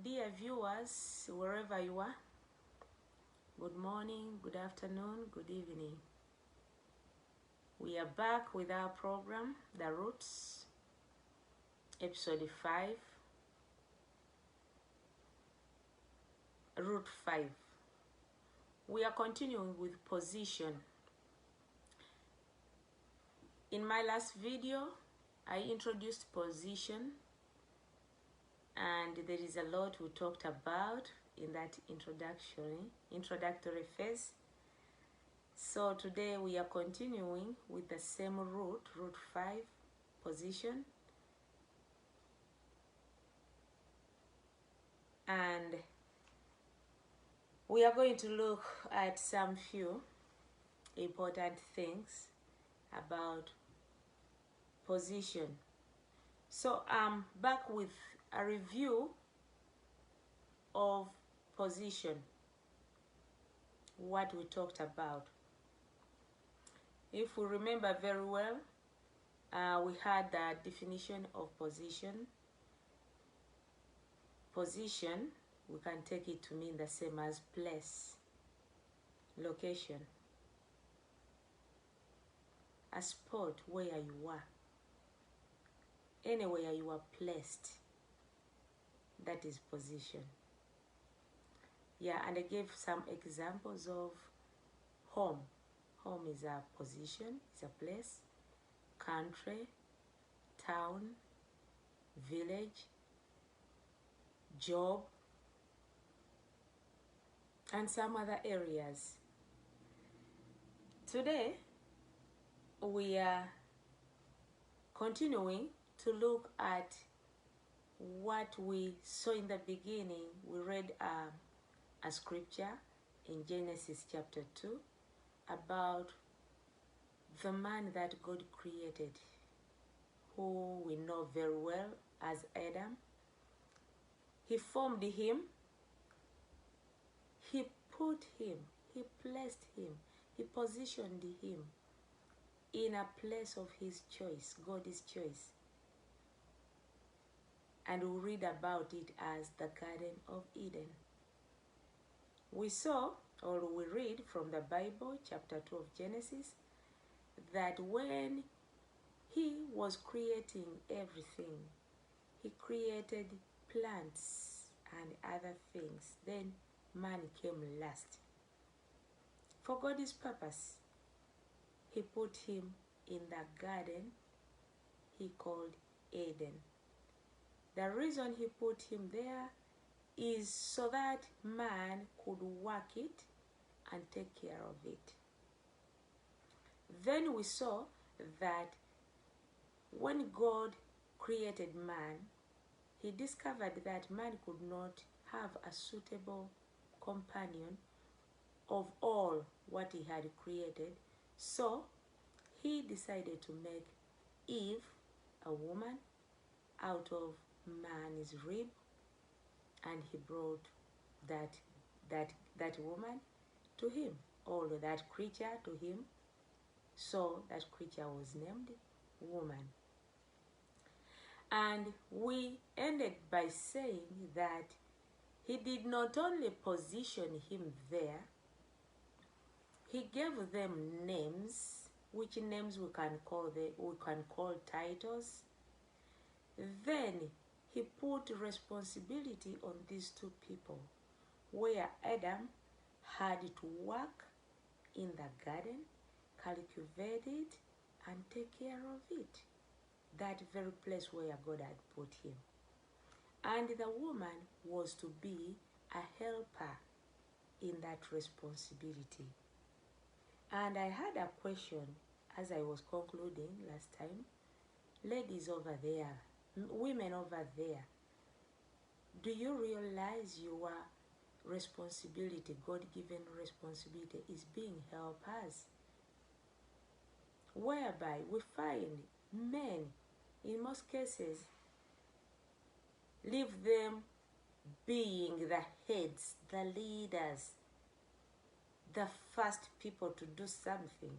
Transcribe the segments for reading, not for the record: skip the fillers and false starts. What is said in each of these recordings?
dear viewers, wherever you are, good morning, good afternoon, good evening. We are back with our program, The Roots, episode 5, Root 5. We are continuing with position. In my last video, I introduced position, and there is a lot we talked about in that introductory phase. So today we are continuing with the same root, root 5, position. And we are going to look at some few important things about position. So I'm back with a review of position, what we talked about. If we remember very well, we had the definition of position. Position, we can take it to mean the same as place, location, a spot where you are, anywhere you are placed, that is position. Yeah, and I gave some examples of home. Home is a position, it's a place. Country, town, village, job, and some other areas. Today, we are continuing to look at what we saw in the beginning. We read a scripture in Genesis chapter 2 about the man that God created, who we know very well as Adam. He formed him, he put him, he placed him, he positioned him in a place of his choice, God's choice. And we read about it as the Garden of Eden. We saw, or we read from the Bible, chapter 2 of Genesis, that when he was creating everything, he created plants and other things. Then man came last. For God's purpose, he put him in the garden he called Eden. The reason he put him there is so that man could work it and take care of it. Then we saw that when God created man, he discovered that man could not have a suitable companion of all what he had created. So he decided to make Eve, a woman, out of man's rib, and he brought that woman to him, or that creature to him. So that creature was named woman. And we ended by saying that he did not only position him there, he gave them names, which names we can call titles. Then he put responsibility on these two people, where Adam had to work in the garden, cultivate it, and take care of it, that very place where God had put him. And the woman was to be a helper in that responsibility. And I had a question as I was concluding last time. Ladies over there, women over there, do you realize your responsibility, God-given responsibility, is being helpers? Whereby we find men, in most cases, leave them being the heads, the leaders, the first people to do something.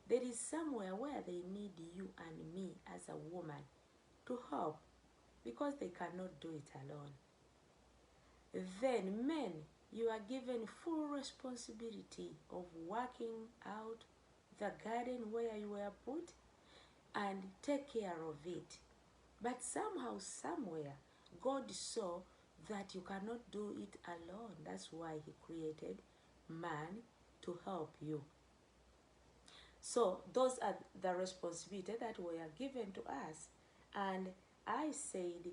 There is somewhere where they need you and me as a woman to help, because they cannot do it alone. Then men, you are given full responsibility of working out the garden where you were put and take care of it. But somehow, somewhere, God saw that you cannot do it alone. That's why he created man to help you. So those are the responsibilities that were given to us. And I said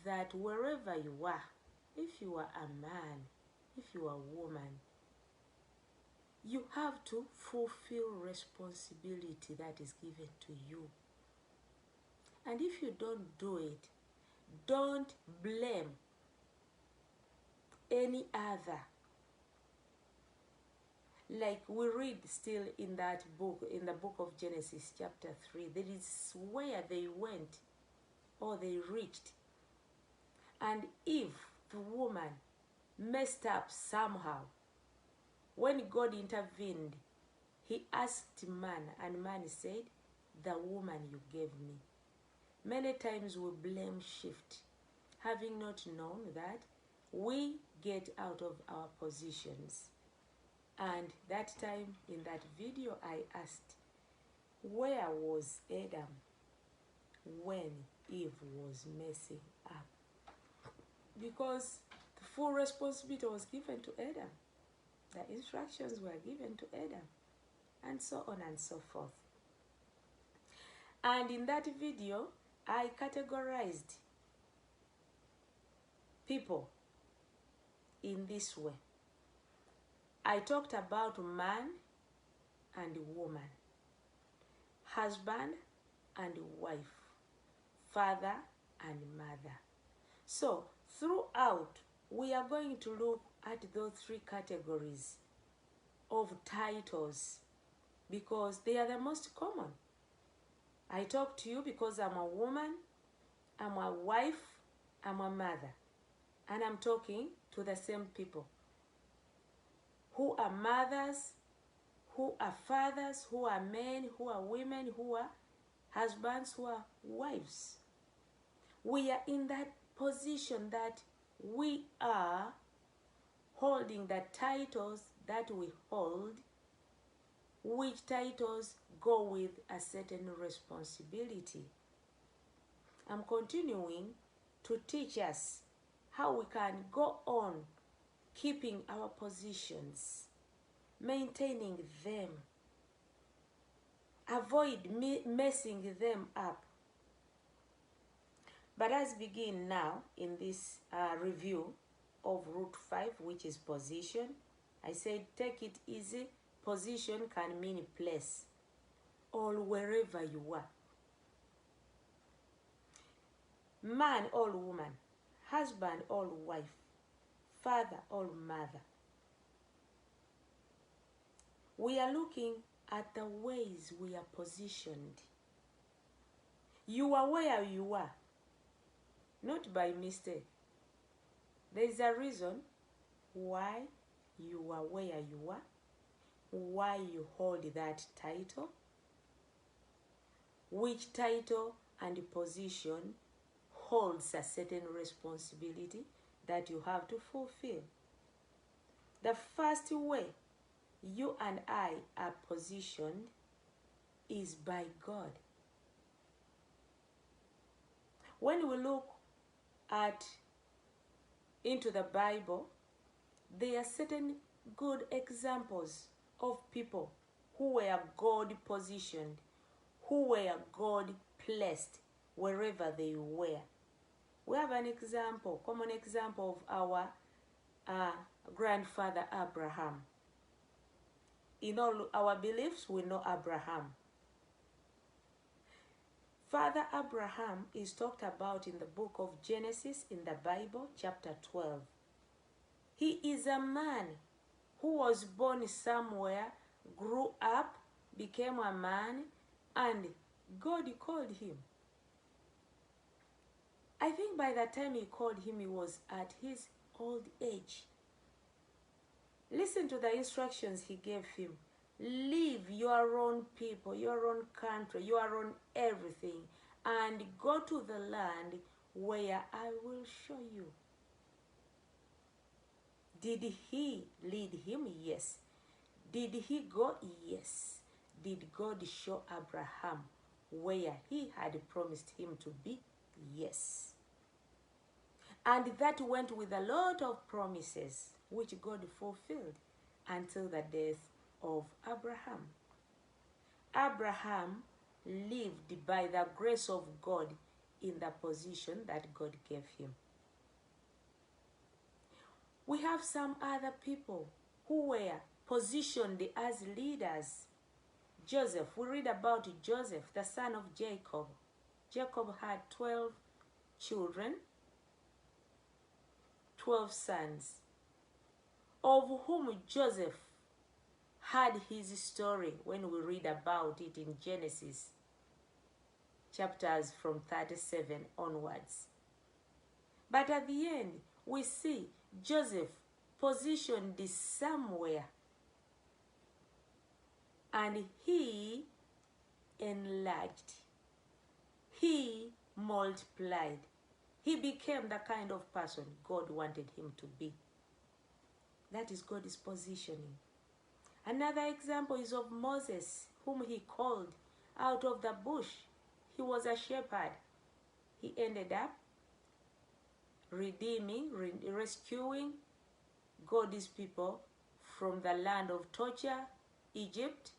that wherever you are, if you are a man, if you are a woman, you have to fulfill responsibility that is given to you. And if you don't do it, don't blame any other. Like we read still in that book, in the book of Genesis chapter 3, that is where they went or they reached. And Eve, the woman, messed up somehow. When God intervened, he asked man, and man said, the woman you gave me. Many times we blame shift, having not known that we get out of our positions. And that time in that video I asked, where was Adam when Eve was messing up? Because the full responsibility was given to Adam. The instructions were given to Adam, and so on and so forth. And in that video, I categorized people in this way. I talked about man and woman, husband and wife, father and mother. So throughout, we are going to look at those three categories of titles because they are the most common. I talk to you because I'm a woman, I'm a wife, I'm a mother, and I'm talking to the same people who are mothers, who are fathers, who are men, who are women, who are husbands, who are wives. We are in that position that we are holding the titles that we hold, which titles go with a certain responsibility. I'm continuing to teach us how we can go on keeping our positions, maintaining them, avoid messing them up. But let's begin now in this review of Root 5, which is position. I said take it easy. Position can mean place or wherever you are. Man or woman, husband or wife, father or mother. We are looking at the ways we are positioned. You are where you are, not by mistake. There is a reason why you are where you are, why you hold that title, which title and position holds a certain responsibility that you have to fulfill. The first way you and I are positioned is by God. When we look into the Bible, there are certain good examples of people who were God positioned, who were God placed wherever they were. We have an example, common example of our grandfather Abraham. In all our beliefs, we know Abraham. Father Abraham is talked about in the book of Genesis in the Bible, chapter 12. He is a man who was born somewhere, grew up, became a man, and God called him. I think by the time he called him, he was at his old age. Listen to the instructions he gave him. Leave your own people, your own country, your own everything, and go to the land where I will show you. Did he lead him? Yes. Did he go? Yes. Did God show Abraham where he had promised him to be? Yes. And that went with a lot of promises which God fulfilled until the death of Abraham. Abraham lived by the grace of God in the position that God gave him. We have some other people who were positioned as leaders. Joseph, we read about Joseph, the son of Jacob. Jacob had 12 children, 12 sons, of whom Joseph had his story when we read about it in Genesis, chapters from 37 onwards. But at the end, we see Joseph positioned somewhere, and he enlarged, he multiplied, he became the kind of person God wanted him to be. That is God's positioning. Another example is of Moses, whom he called out of the bush. He was a shepherd. He ended up rescuing God's people from the land of torture, Egypt,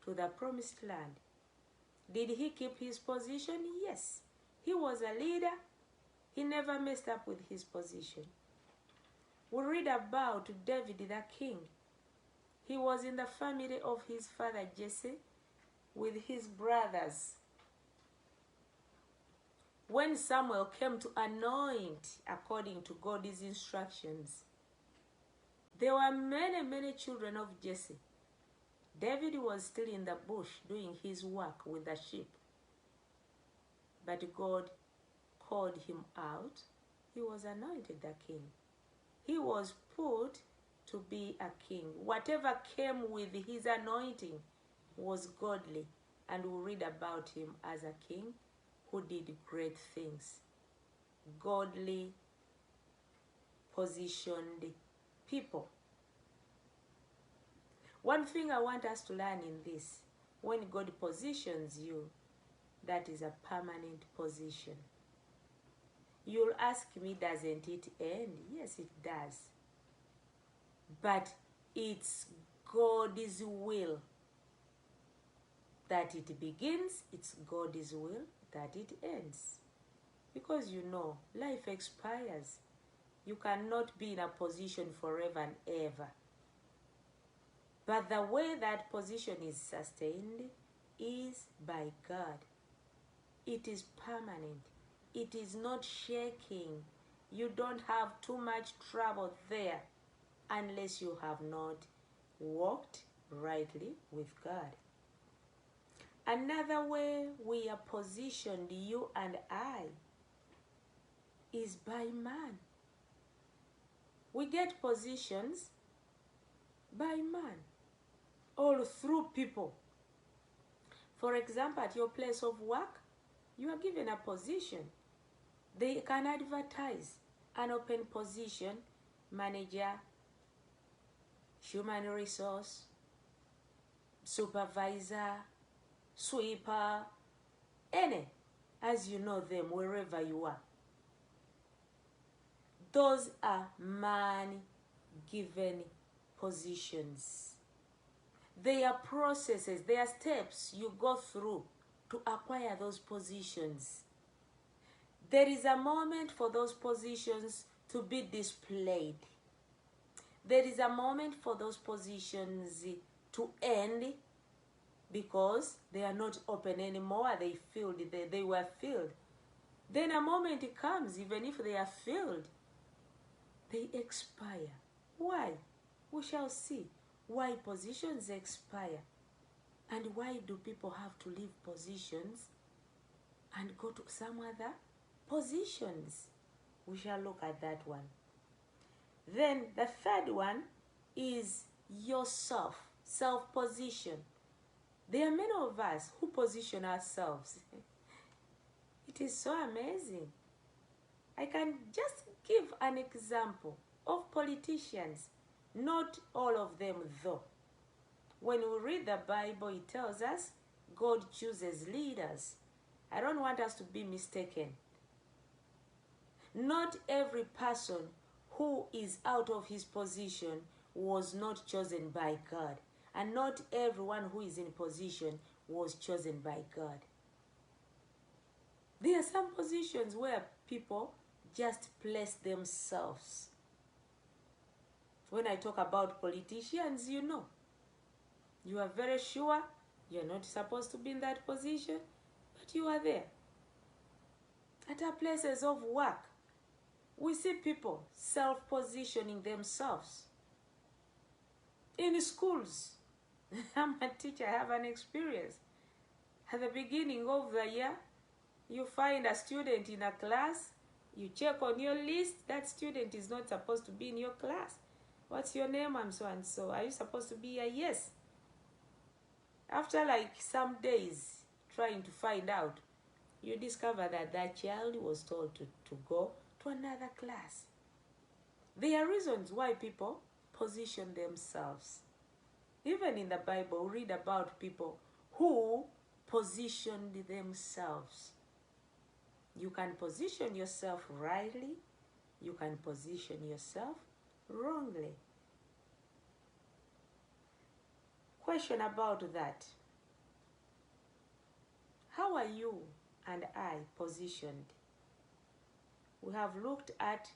to the promised land. Did he keep his position? Yes. He was a leader. He never messed up with his position. We read about David the king. He was in the family of his father Jesse with his brothers. When Samuel came to anoint according to God's instructions, there were many children of Jesse. David was still in the bush doing his work with the sheep. But God called him out. He was anointed the king. He was put to be a king. Whatever came with his anointing was godly, and we read about him as a king who did great things. Godly positioned people. One thing I want us to learn in this, when God positions you, that is a permanent position. You'll ask me, doesn't it end? Yes, it does. But it's God's will that it begins, it's God's will that it ends. Because you know, life expires. You cannot be in a position forever and ever. But the way that position is sustained is by God. It is permanent. It is not shaking. You don't have too much trouble there unless you have not walked rightly with God. Another way we are positioned, you and I, is by man. We get positions by man or through people. For example, at your place of work, you are given a position. They can advertise an open position, manager, human resource, supervisor, sweeper, any, as you know them, wherever you are. Those are man-given positions. They are processes, they are steps you go through to acquire those positions. There is a moment for those positions to be displayed. There is a moment for those positions to end because they are not open anymore. They were filled. Then a moment comes, even if they are filled, they expire. Why? We shall see why positions expire and why do people have to leave positions and go to some other positions. We shall look at that one. Then the third one is yourself, self-position. There are many of us who position ourselves. It is so amazing. I can just give an example of politicians. Not all of them, though. When we read the Bible, it tells us God chooses leaders. I don't want us to be mistaken. Not every person who is out of his position was not chosen by God. And not everyone who is in position was chosen by God. There are some positions where people just place themselves. When I talk about politicians, you know, you are very sure you're not supposed to be in that position, but you are there. At our places of work, we see people self-positioning themselves. In schools, I'm a teacher, I have an experience. At the beginning of the year, you find a student in a class, you check on your list, that student is not supposed to be in your class. What's your name? I'm so and so. Are you supposed to be here? Yes. After like some days trying to find out, you discover that that child was told to go to another class. There are reasons why people position themselves. Even in the Bible, we read about people who positioned themselves. You can position yourself rightly, you can position yourself wrongly. Question about that. How are you and I positioned? We have looked at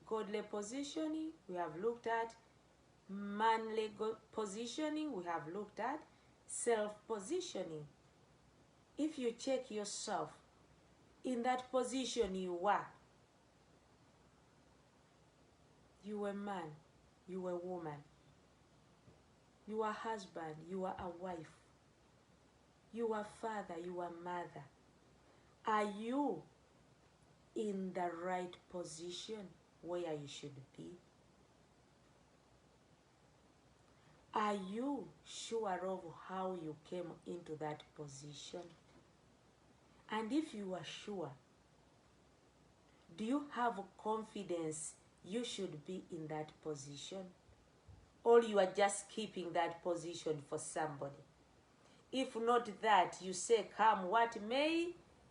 godly positioning, we have looked at manly positioning, we have looked at self-positioning. If you check yourself in that position you are, you are a man, you are a woman, you are a husband, you are a wife, you are a father, you are a mother. Are you in the right position where you should be? Are you sure of how you came into that position? And if you are sure, do you have confidence you should be in that position? Or you are just keeping that position for somebody? If not that, you say, come what may,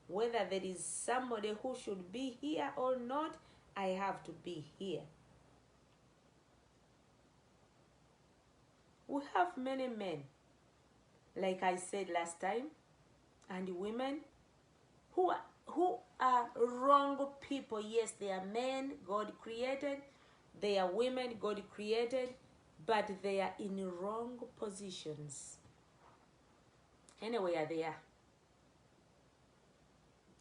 whether there is somebody who should be here or not, I have to be here. We have many men, like I said last time, and women who are wrong people. Yes, they are men God created, they are women God created, but they are in wrong positions. Anywhere they are.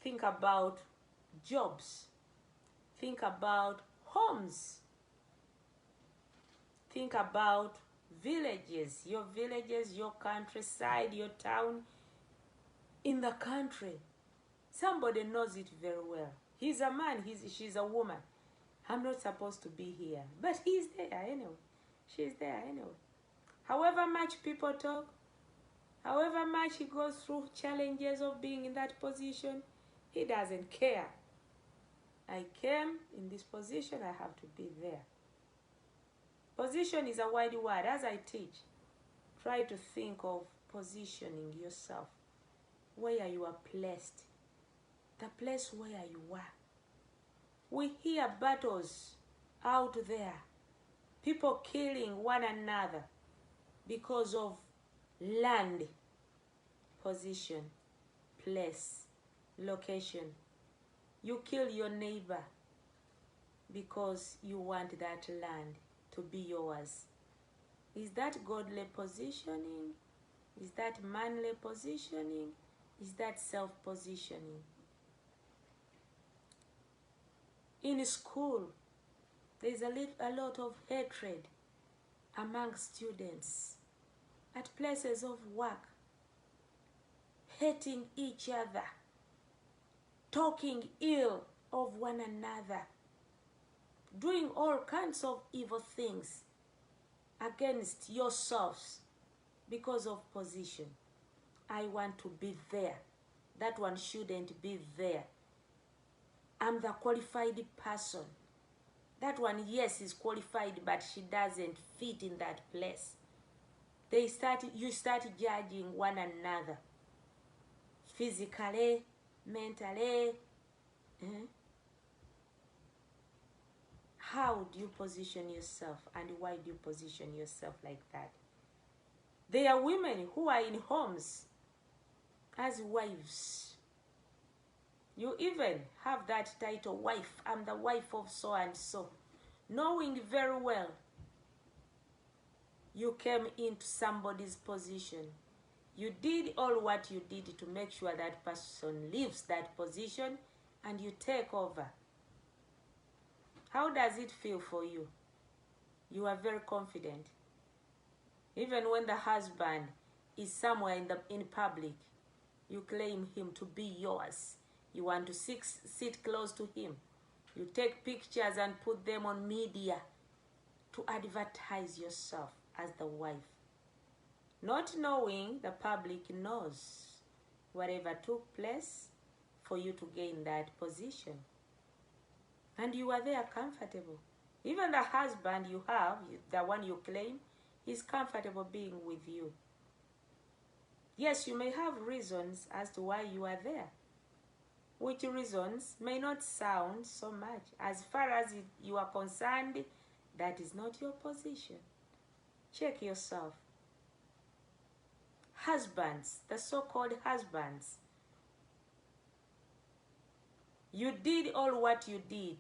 Think about jobs. Think about homes. Think about villages, your countryside, your town. In the country, somebody knows it very well. He's a man, she's a woman. I'm not supposed to be here, but he's there anyway. She's there anyway. However much people talk, however much he goes through challenges of being in that position, he doesn't care. I came in this position, I have to be there. Position is a wide word. As I teach, try to think of positioning yourself, where you are placed, the place where you are. We hear battles out there, people killing one another because of land, position, place, location. You kill your neighbor because you want that land to be yours. Is that godly positioning? Is that manly positioning? Is that self-positioning? In school, there's a lot of hatred among students. At places of work, hating each other, talking ill of one another, doing all kinds of evil things against yourselves because of position. I want to be there. That one shouldn't be there. I'm the qualified person. That one, yes, is qualified, but she doesn't fit in that place. You start judging one another. Physically, mentally. How do you position yourself, and why do you position yourself like that? There are women who are in homes as wives. You even have that title, wife. I'm the wife of so and so. Knowing very well you came into somebody's position. You did all what you did to make sure that person leaves that position and you take over. How does it feel for you? You are very confident. Even when the husband is somewhere in public, you claim him to be yours. You want to sit close to him. You take pictures and put them on media to advertise yourself as the wife. Not knowing the public knows whatever took place for you to gain that position. And you are there comfortable. Even the husband you have, the one you claim, is comfortable being with you. Yes, you may have reasons as to why you are there, which reasons may not sound so much. As far as you are concerned, that is not your position. Check yourself. Husbands, the so-called husbands, you did all what you did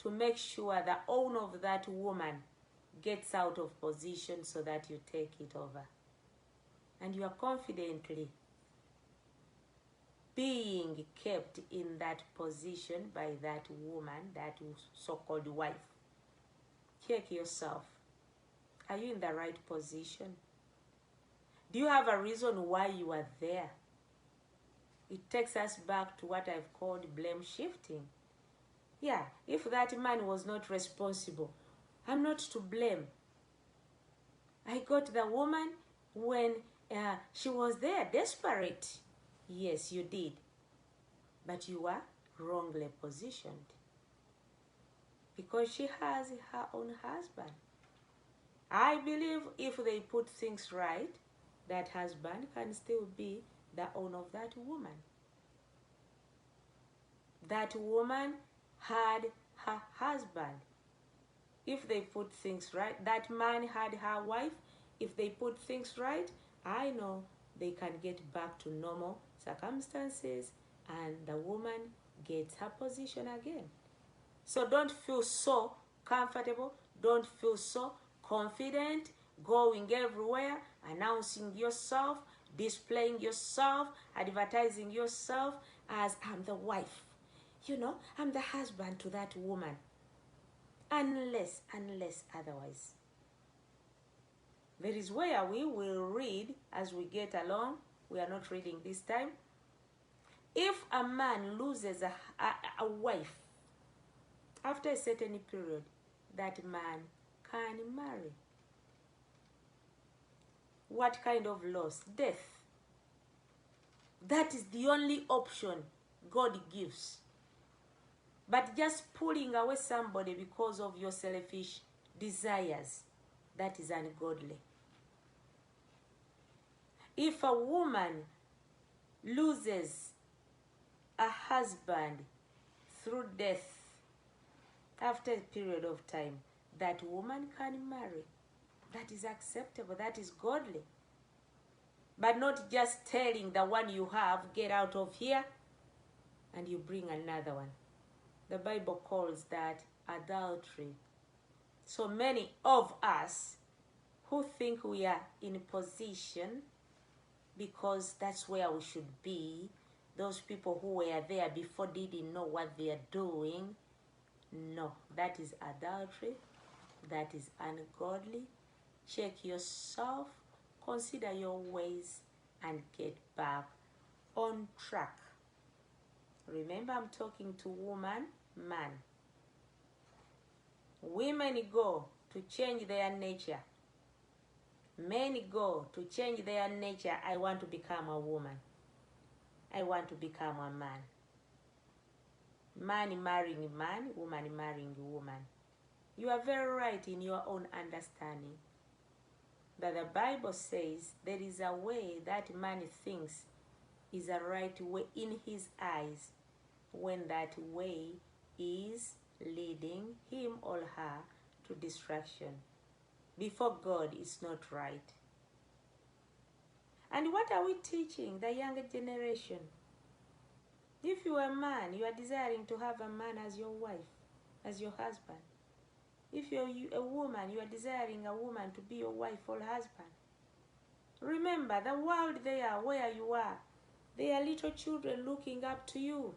to make sure the owner of that woman gets out of position so that you take it over. And you are confidently being kept in that position by that woman, that so-called wife. Check yourself. Are you in the right position? Do you have a reason why you are there? It takes us back to what I've called blame shifting. Yeah, if that man was not responsible, I'm not to blame. I got the woman when she was there, desperate. Yes, you did. But you were wrongly positioned. Because she has her own husband. I believe if they put things right, that husband can still be the owner of that woman. That woman had her husband. If they put things right, that man had her wife. If they put things right, I know they can get back to normal circumstances and the woman gets her position again. So don't feel so comfortable, don't feel so confident, going everywhere, announcing yourself, displaying yourself, advertising yourself as I'm the wife. You know, I'm the husband to that woman. Unless otherwise. There is where we will read as we get along. We are not reading this time. If a man loses a wife after a certain period, that man can marry. What kind of loss? Death. That is the only option God gives. But just pulling away somebody because of your selfish desires, that is ungodly. If a woman loses a husband through death after a period of time, that woman can marry. That is acceptable. That is godly. But not just telling the one you have, get out of here, and you bring another one. The Bible calls that adultery. So many of us who think we are in position because that's where we should be, those people who were there before didn't know what they are doing. No, that is adultery. That is ungodly. Check yourself, consider your ways, and get back on track. Remember, I'm talking to woman, man. Women go to change their nature. Men go to change their nature. I want to become a woman. I want to become a man. Man marrying man, woman marrying woman. You are very right in your own understanding that the Bible says there is a way that man thinks is a right way in his eyes, when that way is leading him or her to destruction. Before God, it's not right. And what are we teaching the younger generation? If you are a man, you are desiring to have a man as your wife, as your husband. If you're a woman, you are desiring a woman to be your wife or husband. Remember, the world there where you are, they are little children looking up to you.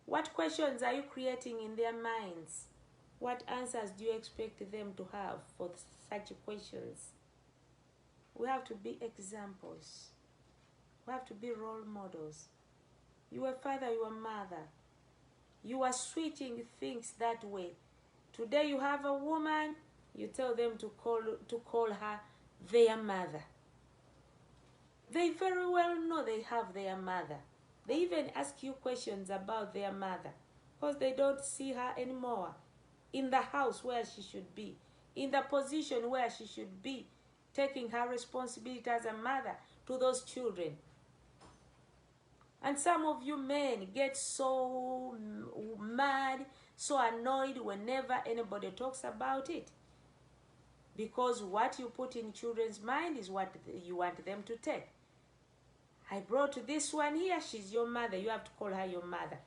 What questions are you creating in their minds? What answers do you expect them to have for such questions? We have to be examples. We have to be role models. You are father, you are mother. You are switching things that way. Today you have a woman, you tell them to call her their mother. They very well know they have their mother. They even ask you questions about their mother because they don't see her anymore in the house where she should be, in the position where she should be, taking her responsibility as a mother to those children. And some of you men get so mad, so annoyed whenever anybody talks about it. Because what you put in children's mind is what you want them to take. I brought this one here, she's your mother. You have to call her your mother.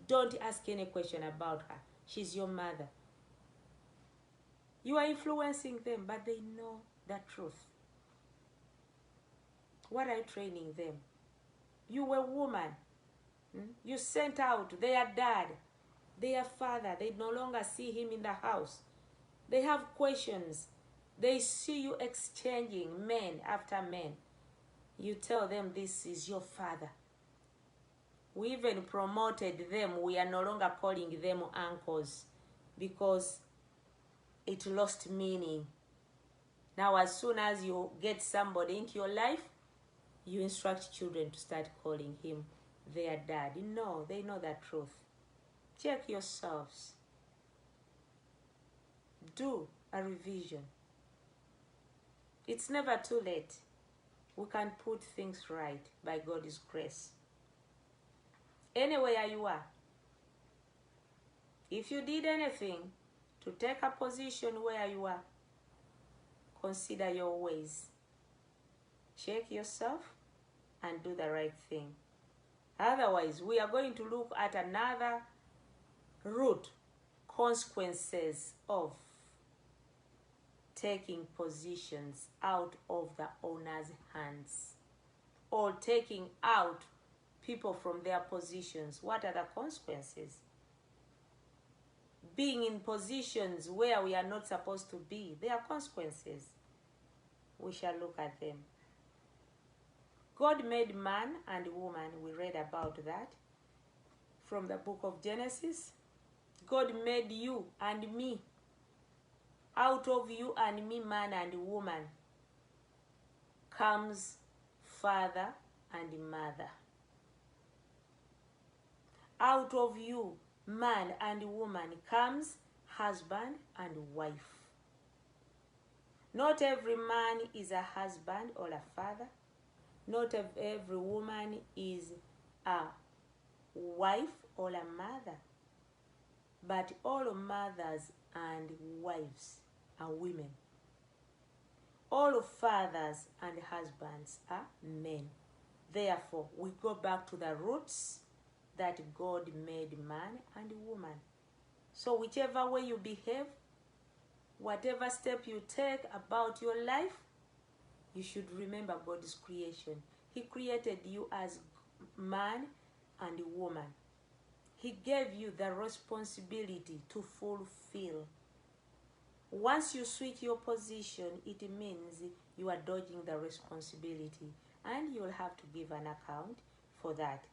Don't ask any question about her. She's your mother. You are influencing them, but they know the truth. What are you training them? You were a woman. You sent out their dad, their father. They no longer see him in the house. They have questions. They see you exchanging men after men. You tell them this is your father. We even promoted them. We are no longer calling them uncles because it lost meaning. Now, as soon as you get somebody into your life, you instruct children to start calling him their dad. No, they know the truth. Check yourselves. Do a revision. It's never too late. We can put things right by God's grace. Anywhere you are, if you did anything to take a position where you are, consider your ways. Check yourself and do the right thing. Otherwise, we are going to look at another root, consequences of taking positions out of the owner's hands or taking out people from their positions. What are the consequences? Being in positions where we are not supposed to be, there are consequences. We shall look at them. God made man and woman. We read about that from the book of Genesis. God made you and me. Out of you and me, man and woman, comes father and mother. Out of you, man and woman, comes husband and wife. Not every man is a husband or a father. Not every woman is a wife or a mother. But all mothers and wives are women. All fathers and husbands are men. Therefore, we go back to the roots that God made man and woman. So whichever way you behave, whatever step you take about your life, you should remember God's creation. He created you as man and woman. He gave you the responsibility to fulfill. Once you switch your position, it means you are dodging the responsibility, and you'll have to give an account for that.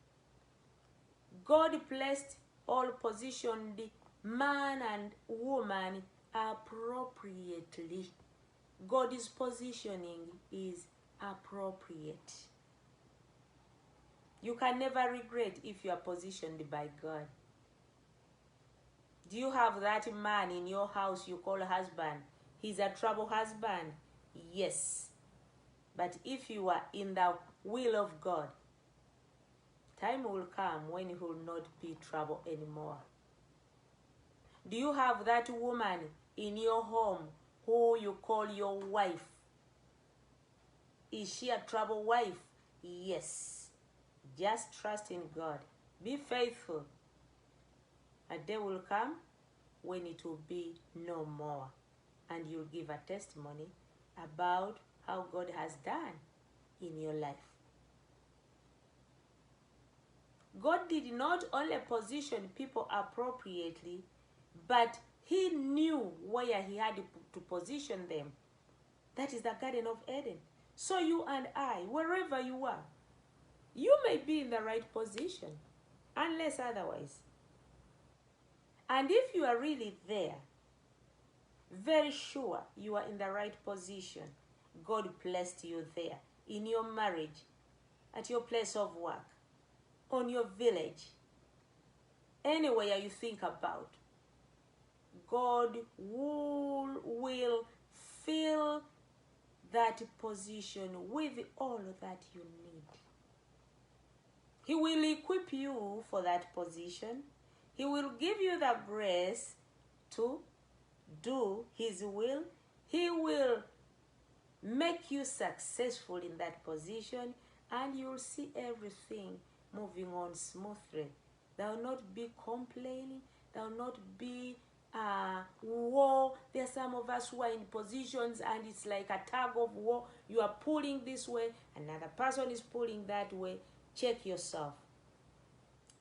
God placed all positioned man and woman appropriately. God's positioning is appropriate. You can never regret if you are positioned by God. Do you have that man in your house you call husband? He's a trouble husband. Yes. But if you are in the will of God, time will come when he will not be trouble anymore. Do you have that woman in your home who you call your wife? Is she a trouble wife? Yes. Just trust in God. Be faithful. A day will come when it will be no more. And you'll give a testimony about how God has done in your life. God did not only position people appropriately, but he knew where he had to position them. That is the Garden of Eden. So you and I, wherever you are, you may be in the right position, unless otherwise. And if you are really there, very sure you are in the right position, God placed you there, in your marriage, at your place of work, on your village, anywhere you think about, God will fill that position with all that you need. He will equip you for that position. He will give you the grace to do his will. He will make you successful in that position, and you'll see everything moving on smoothly. There will not be complaining. There will not be war. There are some of us who are in positions and it's like a tug of war. You are pulling this way, another person is pulling that way. Check yourself.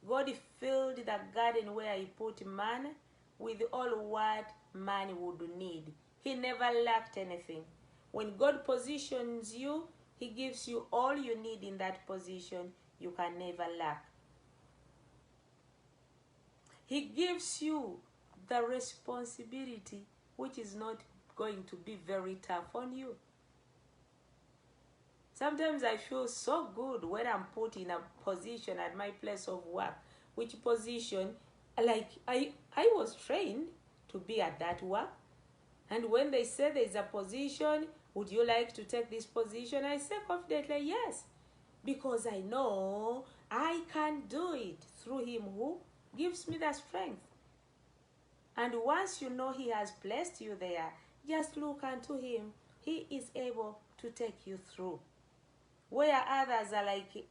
God filled the garden where he put man with all what man would need. He never lacked anything. When God positions you, he gives you all you need in that position. You can never lack. He gives you the responsibility, which is not going to be very tough on you. Sometimes I feel so good when I'm put in a position at my place of work, which position, like I was trained to be at that work. And when they say there's a position, would you like to take this position? I say confidently, yes, because I know I can do it through him who gives me the strength. And once you know he has placed you there, just look unto him. He is able to take you through. Where others are like,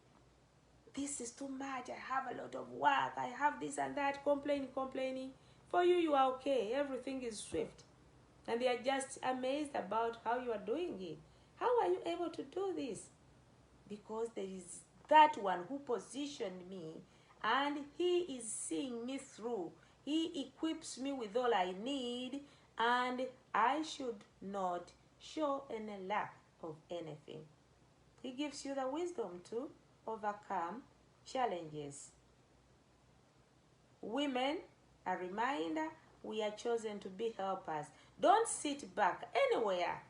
this is too much, I have a lot of work, I have this and that, complaining. For you, you are okay. Everything is swift. And they are just amazed about how you are doing it. How are you able to do this? Because there is that one who positioned me, and he is seeing me through. He equips me with all I need, and I should not show any lack of anything. He gives you the wisdom to overcome challenges. Women, a reminder, we are chosen to be helpers. Don't sit back anywhere.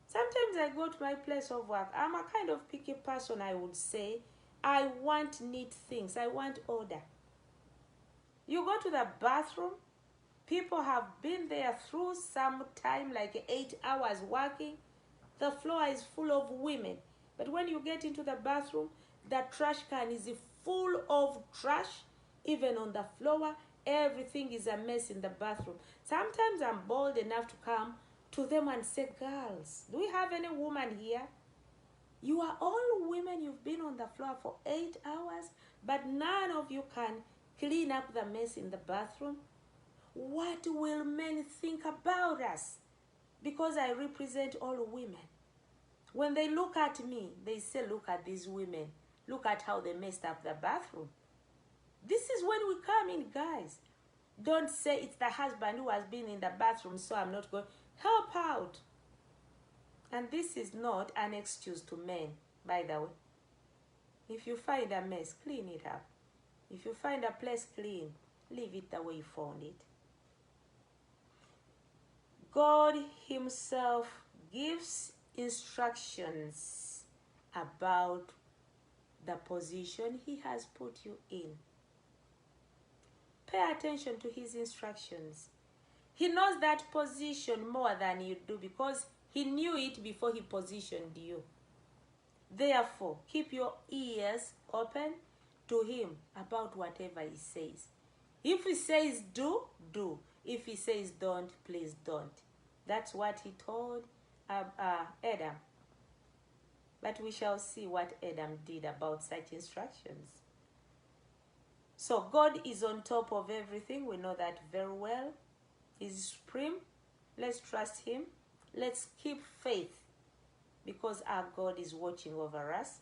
Sometimes I go to my place of work. I'm a kind of picky person, I would say. I want neat things. I want order. You go to the bathroom, people have been there through some time, like 8 hours working. The floor is full of women. But when you get into the bathroom, the trash can is full of trash, even on the floor. Everything is a mess in the bathroom. Sometimes I'm bold enough to come to them and say, girls, do we have any woman here? You are all women. You've been on the floor for 8 hours, but none of you can clean up the mess in the bathroom. What will men think about us? Because I represent all women. When they look at me, they say, look at these women. Look at how they messed up the bathroom. This is when we come in, guys. Don't say it's the husband who has been in the bathroom, so I'm not going. Help out. And this is not an excuse to men, by the way. If you find a mess, clean it up. If you find a place clean, leave it the way you found it. God himself gives instructions about the position he has put you in. Pay attention to his instructions. He knows that position more than you do because he knew it before he positioned you. Therefore, keep your ears open to him about whatever he says. If he says do, do. If he says don't, please don't. That's what he told Adam. But we shall see what Adam did about such instructions. So God is on top of everything. We know that very well. He's supreme. Let's trust him. Let's keep faith because our God is watching over us.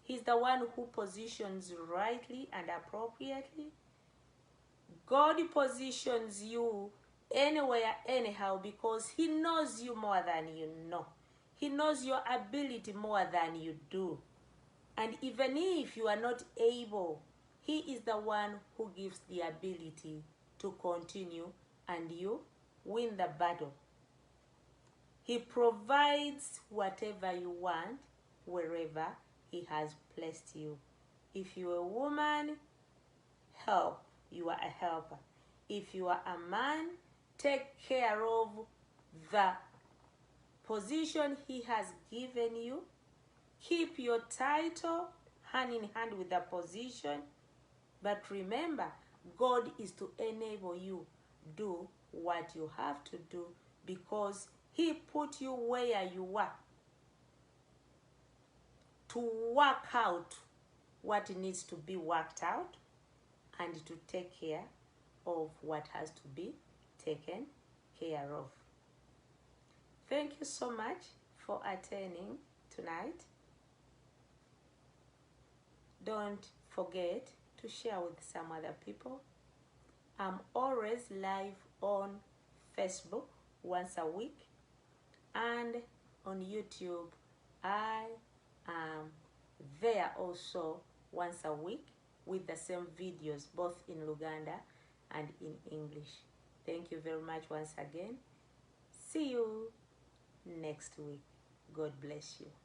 He's the one who positions rightly and appropriately. God positions you anywhere, anyhow, because he knows you more than you know. He knows your ability more than you do. And even if you are not able, he is the one who gives the ability to continue and you win the battle. He provides whatever you want wherever he has placed you. If you're a woman, help. You are a helper. If you are a man, take care of the position he has given you. Keep your title hand in hand with the position. But remember, God is to enable you do what you have to do because he put you where you are to work out what needs to be worked out and to take care of what has to be taken care of. Thank you so much for attending tonight. Don't forget to share with some other people. I'm always live on Facebook once a week, and on YouTube I am there also once a week with the same videos, both in Luganda and in English. Thank you very much once again. See you next week. God bless you.